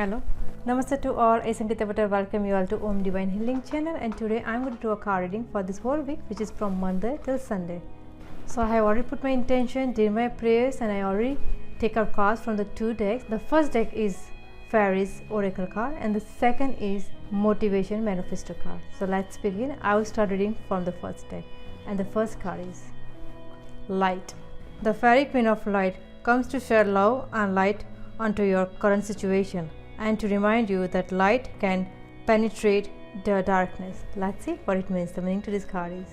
Hello, Namaste to all. I Sangeeta Bhatter welcome you all to Om Divine Healing channel, and today I am going to do a card reading for this whole week, which is from Monday till Sunday. So I have already put my intention, did my prayers, and I already take out cards from the two decks. The first deck is Fairies Oracle card and the second is Motivation Manifesto card. So let's begin. I will start reading from the first deck, and the first card is Light. The Fairy Queen of Light comes to share love and light onto your current situation and to remind you that light can penetrate the darkness. Let's see what it means. The meaning to this card is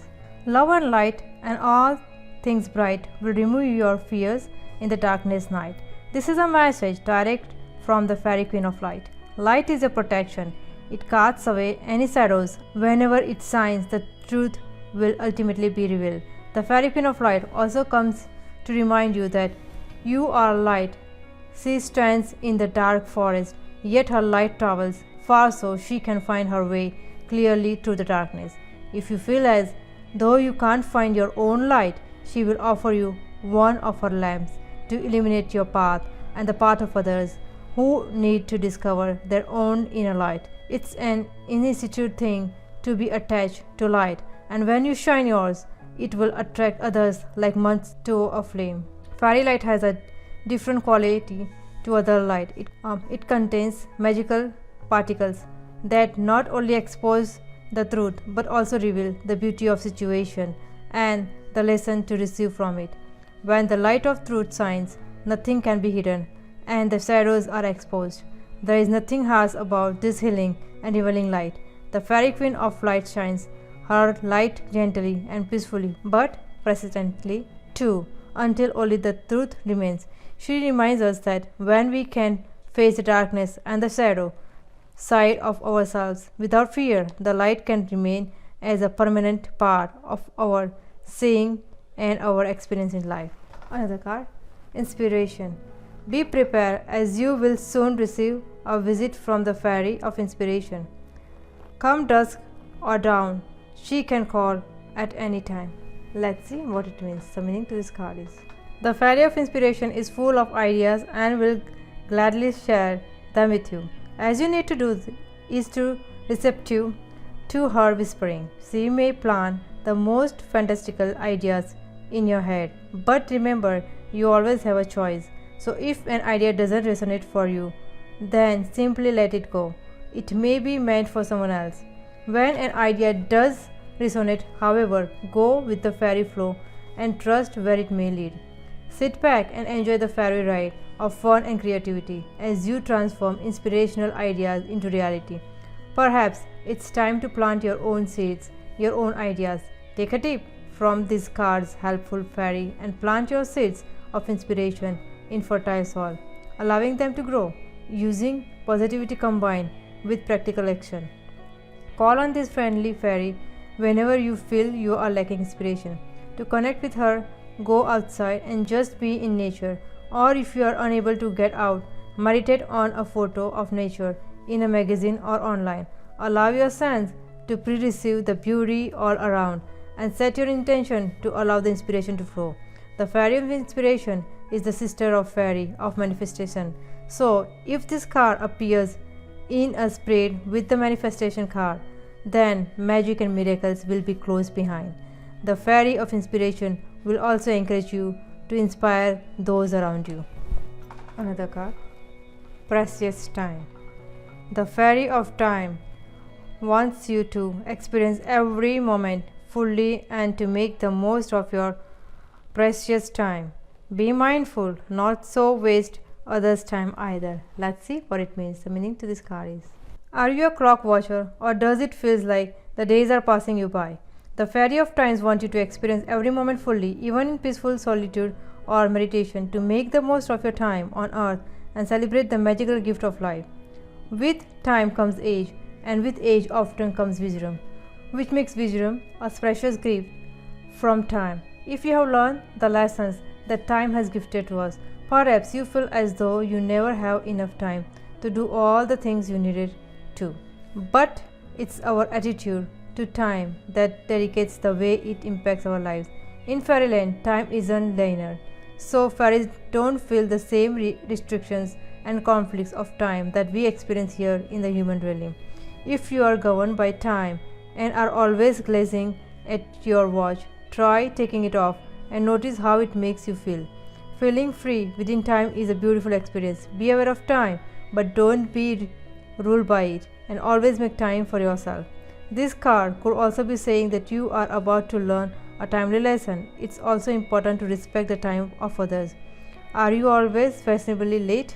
love and light and all things bright will remove your fears in the darkness night. This is a message direct from the Fairy Queen of Light. Light is a protection. It casts away any shadows. Whenever it shines, the truth will ultimately be revealed. The Fairy Queen of Light also comes to remind you that you are light. She stands in the dark forest, yet her light travels far so she can find her way clearly through the darkness. If you feel as though you can't find your own light, she will offer you one of her lamps to illuminate your path and the path of others who need to discover their own inner light. It's an innate thing to be attached to light, and when you shine yours, it will attract others like moths to a flame. Fairy light has a different quality to other light. It contains magical particles that not only expose the truth but also reveal the beauty of situation and the lesson to receive from it. When the light of truth shines, nothing can be hidden and the shadows are exposed. There is nothing harsh about this healing and revealing light. The Fairy Queen of Light shines her light gently and peacefully but persistently too, until only the truth remains. She reminds us that when we can face the darkness and the shadow side of ourselves without fear, the light can remain as a permanent part of our seeing and our experience in life. Another card, Inspiration. Be prepared as you will soon receive a visit from the Fairy of Inspiration. Come dusk or dawn, she can call at any time. Let's see what it means. The meaning to this card is the Fairy of Inspiration is full of ideas and will gladly share them with you. As you need to do is to receptive to her whispering. She may plan the most fantastical ideas in your head, but remember, you always have a choice. So if an idea doesn't resonate for you, then simply let it go. It may be meant for someone else. When an idea does resonate, however, go with the fairy flow and trust where it may lead. Sit back and enjoy the fairy ride of fun and creativity as you transform inspirational ideas into reality. Perhaps it's time to plant your own seeds, your own ideas. Take a tip from this card's helpful fairy and plant your seeds of inspiration in fertile soil, allowing them to grow using positivity combined with practical action. Call on this friendly fairy whenever you feel you are lacking inspiration. To connect with her, go outside and just be in nature, or if you are unable to get out, meditate on a photo of nature in a magazine or online. Allow your sense to pre-receive the beauty all around and set your intention to allow the inspiration to flow. The Fairy of Inspiration is the sister of Fairy of Manifestation. So if this card appears in a spread with the manifestation card, then magic and miracles will be close behind. The Fairy of Inspiration will also encourage you to inspire those around you. Another card, Precious Time. The Fairy of Time wants you to experience every moment fully and to make the most of your precious time. Be mindful, not so waste others' time either. Let's see what it means. The meaning to this card is: are you a clock watcher, or does it feel like the days are passing you by? The Fairy of Times wants you to experience every moment fully, even in peaceful solitude or meditation, to make the most of your time on earth and celebrate the magical gift of life. With time comes age, and with age often comes wisdom, which makes wisdom a precious gift from time. If you have learned the lessons that time has gifted to us, perhaps you feel as though you never have enough time to do all the things you needed to. But it's our attitude to time that dedicates the way it impacts our lives. In fairyland, time isn't linear, so fairies don't feel the same restrictions and conflicts of time that we experience here in the human realm. If you are governed by time and are always gazing at your watch, try taking it off and notice how it makes you feel. Feeling free within time is a beautiful experience. Be aware of time, but don't be ruled by it, and always make time for yourself. This card could also be saying that you are about to learn a timely lesson. It's also important to respect the time of others. Are you always fashionably late?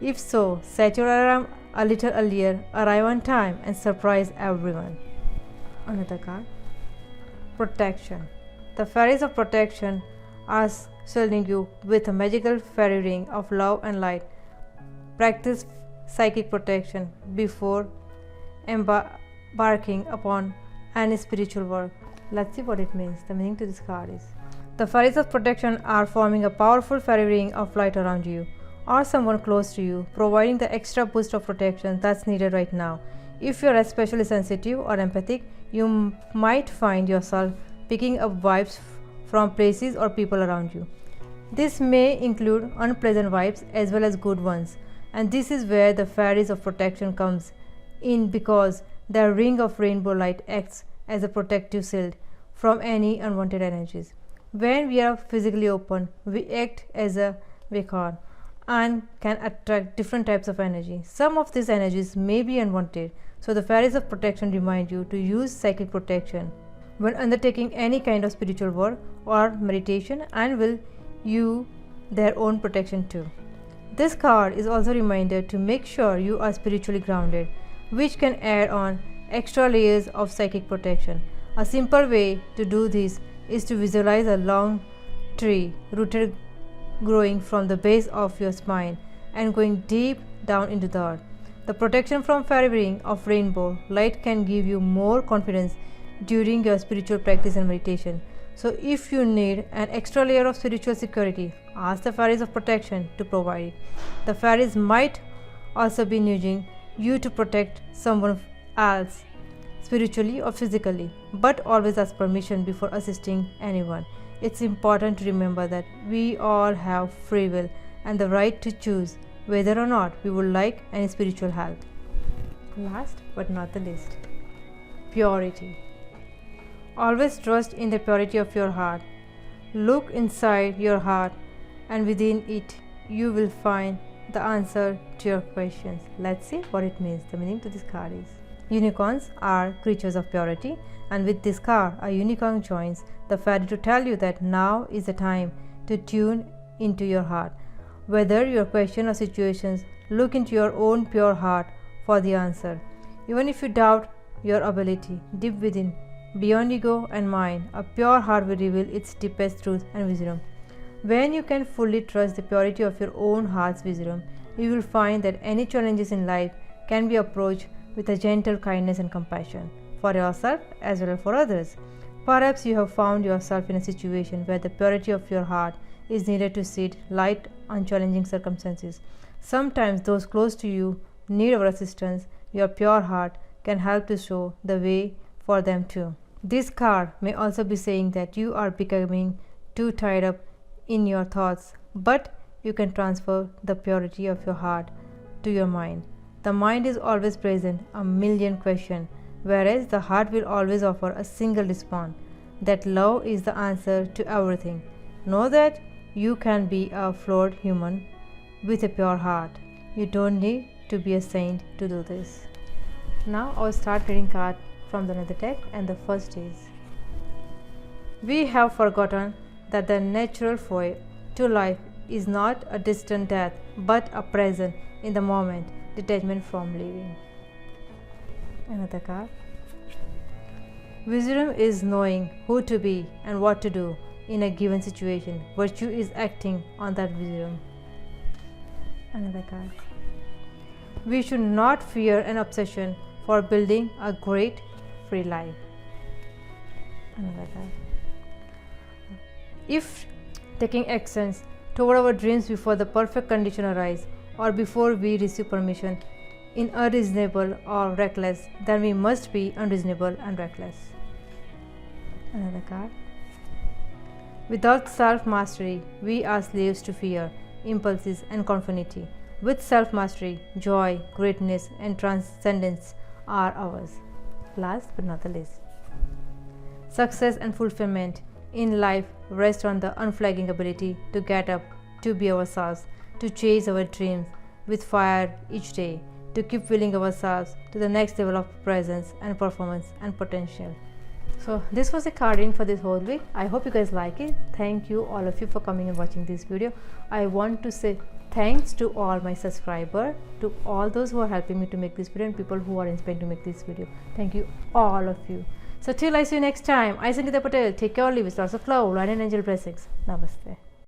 If so, set your alarm a little earlier, arrive on time, and surprise everyone. Another card. Protection. The fairies of protection are shielding you with a magical fairy ring of love and light. Practice psychic protection before embarking upon any spiritual work. Let's see what it means. The meaning to this card is: the fairies of protection are forming a powerful fairy ring of light around you or someone close to you, providing the extra boost of protection that's needed right now. If you're especially sensitive or empathic, you might find yourself picking up vibes from places or people around you. This may include unpleasant vibes as well as good ones, and this is where the fairies of protection comes in, because the ring of rainbow light acts as a protective shield from any unwanted energies. When we are physically open, we act as a beacon and can attract different types of energy. Some of these energies may be unwanted, so the fairies of protection remind you to use psychic protection when undertaking any kind of spiritual work or meditation, and will you their own protection too. This card is also a reminder to make sure you are spiritually grounded, which can add on extra layers of psychic protection. A simple way to do this is to visualize a long tree rooted growing from the base of your spine and going deep down into the earth. The protection from fairy ring of rainbow light can give you more confidence during your spiritual practice and meditation. So if you need an extra layer of spiritual security, ask the fairies of protection to provide it. The fairies might also be nudging you to protect someone else spiritually or physically, but always ask permission before assisting anyone. It's important to remember that we all have free will and the right to choose whether or not we would like any spiritual help. Last but not the least, purity. Always trust in the purity of your heart. Look inside your heart, and within it you will find the answer to your questions. Let's see what it means. The meaning to this card is: unicorns are creatures of purity, and with this card, a unicorn joins the fairy to tell you that now is the time to tune into your heart. Whether your question or situations, look into your own pure heart for the answer. Even if you doubt your ability, deep within, beyond ego and mind, a pure heart will reveal its deepest truth and wisdom. When you can fully trust the purity of your own heart's wisdom, you will find that any challenges in life can be approached with a gentle kindness and compassion for yourself as well as for others. Perhaps you have found yourself in a situation where the purity of your heart is needed to shed light on challenging circumstances. Sometimes those close to you need our assistance. Your pure heart can help to show the way for them too. This card may also be saying that you are becoming too tied up in your thoughts, but you can transfer the purity of your heart to your mind. The mind is always present a million questions, whereas the heart will always offer a single response, that love is the answer to everything. Know that you can be a flawed human with a pure heart. You don't need to be a saint to do this. Now I'll start reading cards from another deck, and the first is: we have forgotten that the natural flow to life is not a distant death but a present in the moment, detachment from living. Another card: wisdom is knowing who to be and what to do in a given situation. Virtue is acting on that wisdom. Another card: we should not fear an obsession for building a great free life. Another card: if taking actions toward our dreams before the perfect condition arise, or before we receive permission, in unreasonable or reckless, then we must be unreasonable and reckless. Another card: without self-mastery, we are slaves to fear, impulses and conformity. with self-mastery, joy, greatness and transcendence are ours. Last but not the least, success and fulfillment in life rest on the unflagging ability to get up, to be ourselves, to chase our dreams with fire each day, to keep willing ourselves to the next level of presence and performance and potential. So this was the card reading for this whole week. I hope you guys like it. Thank you all of you for coming and watching this video. I want to say thanks to all my subscribers, to all those who are helping me to make this video and people who are inspired to make this video. Thank you all of you. So till I see you next time, I Sangeeta Patel. Take care, live with lots of love, light and angel blessings. Namaste.